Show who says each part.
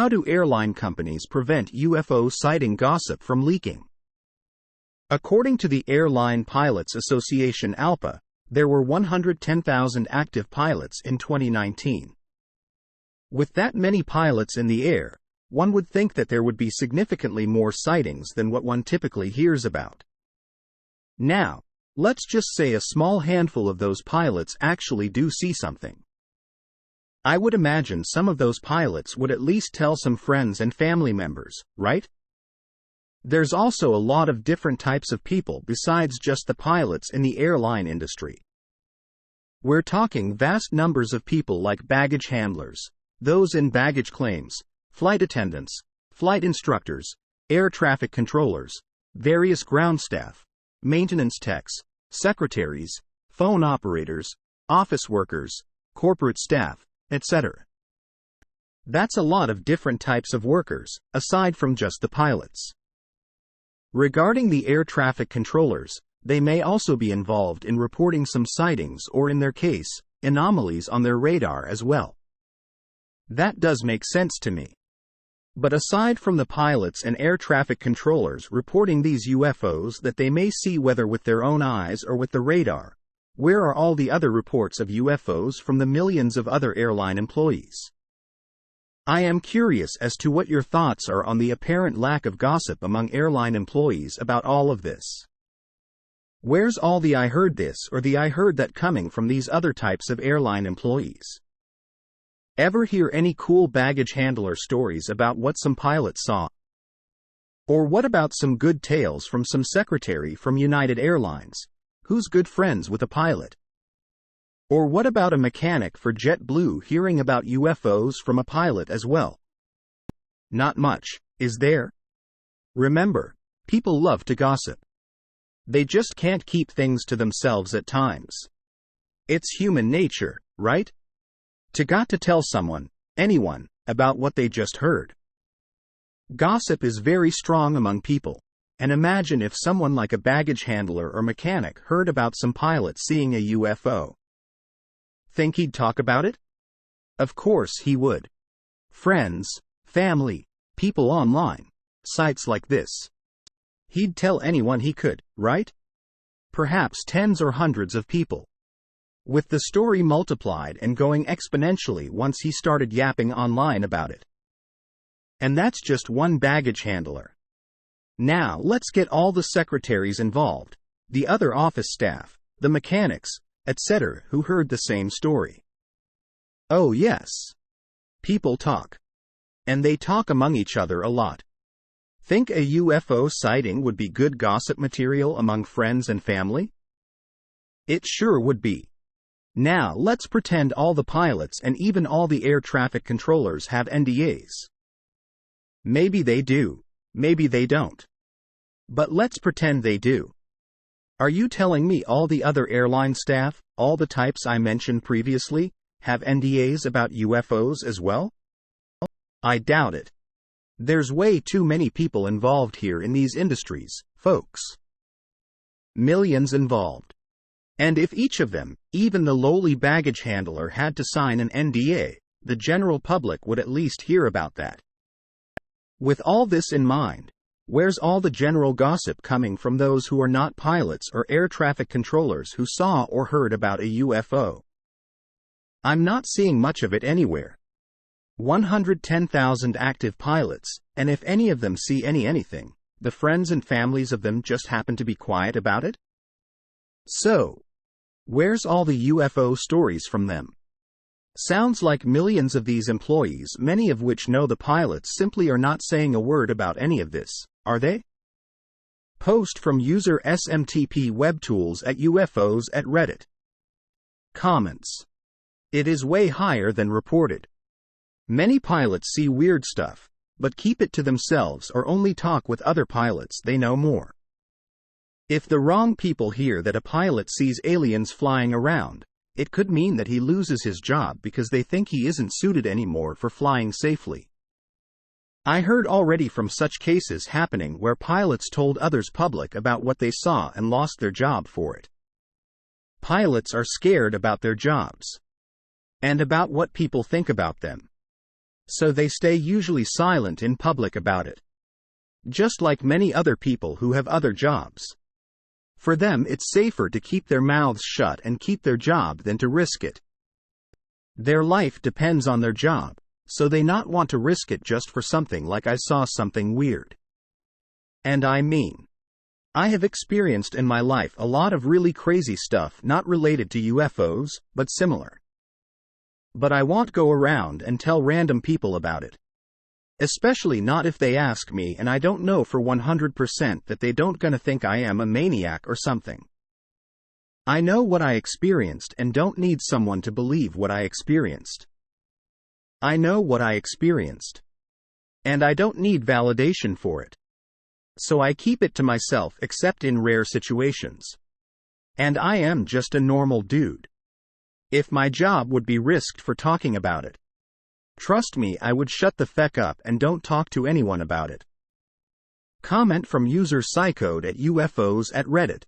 Speaker 1: How do airline companies prevent UFO sighting gossip from leaking? According to the Airline Pilots Association ALPA, there were 110,000 active pilots in 2019. With that many pilots in the air, one would think that there would be significantly more sightings than what one typically hears about. Now, let's just say a small handful of those pilots actually do see something. I would imagine some of those pilots would at least tell some friends and family members, right? There's also a lot of different types of people besides just the pilots in the airline industry. We're talking vast numbers of people like baggage handlers, those in baggage claims, flight attendants, flight instructors, air traffic controllers, various ground staff, maintenance techs, secretaries, phone operators, office workers, corporate staff, etc. That's a lot of different types of workers, aside from just the pilots. Regarding the air traffic controllers, they may also be involved in reporting some sightings or, in their case, anomalies on their radar as well. That does make sense to me. But aside from the pilots and air traffic controllers reporting these UFOs that they may see whether with their own eyes or with the radar, where are all the other reports of UFOs from the millions of other airline employees? I am curious as to what your thoughts are on the apparent lack of gossip among airline employees about all of this. Where's all the "I heard this" or the "I heard that" coming from these other types of airline employees? Ever hear any cool baggage handler stories about what some pilot saw? Or what about some good tales from some secretary from United Airlines, who's good friends with a pilot? Or what about a mechanic for JetBlue hearing about UFOs from a pilot as well? Not much, is there? Remember, people love to gossip. They just can't keep things to themselves at times. It's human nature, right? To tell someone, anyone, about what they just heard. Gossip is very strong among people, and imagine if someone like a baggage handler or mechanic heard about some pilot seeing a UFO. Think he'd talk about it? Of course he would. Friends, family, people online, sites like this. He'd tell anyone he could, right? Perhaps tens or hundreds of people. With the story multiplied and going exponentially once he started yapping online about it. And that's just one baggage handler. Now let's get all the secretaries involved, the other office staff, the mechanics, etc., who heard the same story. Oh yes. People talk. And they talk among each other a lot. Think a UFO sighting would be good gossip material among friends and family? It sure would be. Now let's pretend all the pilots and even all the air traffic controllers have NDAs. Maybe they do, maybe they don't. But let's pretend they do. Are you telling me all the other airline staff, all the types I mentioned previously, have NDAs about UFOs as well? I doubt it. There's way too many people involved here in these industries, folks. Millions involved. And if each of them, even the lowly baggage handler, had to sign an NDA, the general public would at least hear about that. With all this in mind, where's all the general gossip coming from those who are not pilots or air traffic controllers who saw or heard about a UFO? I'm not seeing much of it anywhere. 110,000 active pilots, and if any of them see anything, the friends and families of them just happen to be quiet about it? So, where's all the UFO stories from them? Sounds like millions of these employees, many of which know the pilots, simply are not saying a word about any of this, are they? Post from user SMTP Web Tools at UFOs at Reddit. Comments. It is way higher than reported. Many pilots see weird stuff, but keep it to themselves or only talk with other pilots they know more. If the wrong people hear that a pilot sees aliens flying around, it could mean that he loses his job because they think he isn't suited anymore for flying safely. I heard already from such cases happening where pilots told others public about what they saw and lost their job for it. Pilots are scared about their jobs. And about what people think about them. So they stay usually silent in public about it. Just like many other people who have other jobs. For them, it's safer to keep their mouths shut and keep their job than to risk it. Their life depends on their job, so they not want to risk it just for something like I saw something weird. And I mean, I have experienced in my life a lot of really crazy stuff not related to UFOs, but similar. But I won't go around and tell random people about it. Especially not if they ask me and I don't know for 100% that they don't gonna think I am a maniac or something. I know what I experienced and don't need someone to believe what I experienced. I know what I experienced. And I don't need validation for it. So I keep it to myself except in rare situations. And I am just a normal dude. If my job would be risked for talking about it, trust me, I would shut the feck up and don't talk to anyone about it. Comment from user Psychode at UFOs at Reddit.